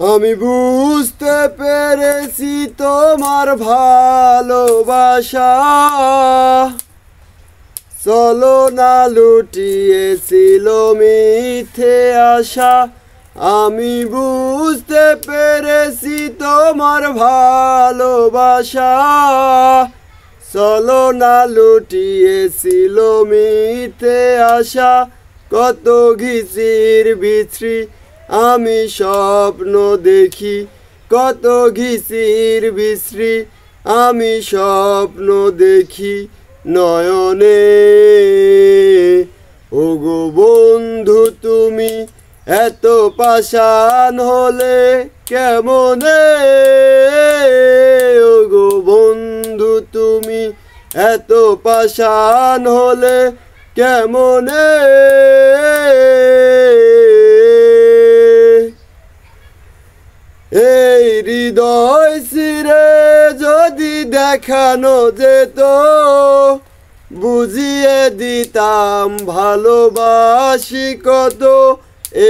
আমি বুঝতে পেরেছি তোমার ভালোবাসা চলো না লুটিয়েছিল মিথ্যে আশা। আমি বুঝতে পেরেছি তোমার ভালোবাসা চলো না লুটিয়েছিল মিথ্যে আশা। কত ঘিচির বিছরি আমি স্বপ্ন দেখি, কত ঘিচির বিছরি আমি স্বপ্ন দেখি নয়নে। ওগো বন্ধু তুমি এত পাষাণ হলে কেমনে, ওগো বন্ধু তুমি এত পাষাণ হলে কেমনে। এই হৃদয় ছিঁড়ে যদি দেখানো যেত বুঝিয়ে দিতাম ভালোবাসি কত।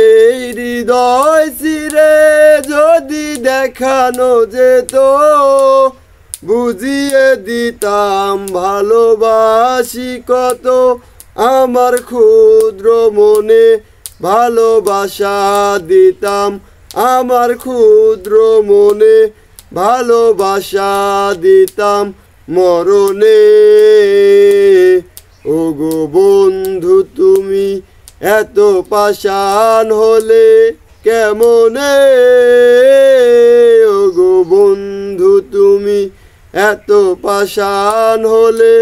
এই হৃদয় ছিঁড়ে যদি দেখানো যেত বুঝিয়ে দিতাম ভালোবাসি কত। আমার ক্ষুদ্র মনে ভালোবাসা দিতাম, আমার ক্ষুদ্র মনে ভালোবাসা দিতাম মরণে। ওগো বন্ধু তুমি এত পাষাণ হলে কেমনে, ওগো বন্ধু তুমি এত পাষাণ হলে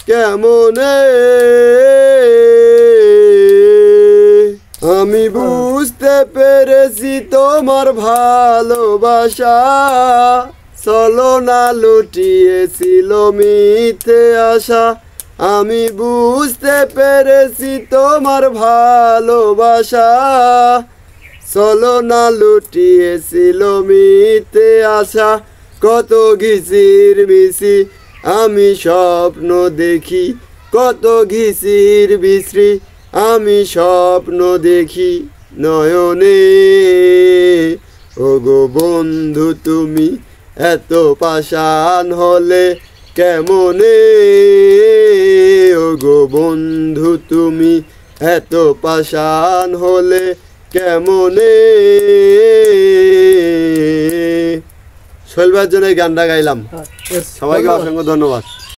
কেমনে। আমি বুঝতে পেরেছি তোমার ভালোবাসা চলো না লুটিয়েছিল মিথ্যে আশা। আমি বুঝতে পেরেছি তোমার ভালোবাসা চলো না লুটিয়েছিল মিথ্যে আশা। কত ঘিচির মিছি আমি স্বপ্ন দেখি, কত ঘিচির বিছরি আমি স্বপ্ন দেখি নয়নে। ওগো বন্ধু তুমি এত পাষাণ হলে কেমনে, ওগো বন্ধু তুমি এত পাষাণ হলে কেমনে। শৈলবার জন্য এই গানটা গাইলাম। সবাইকে অসংখ্য ধন্যবাদ।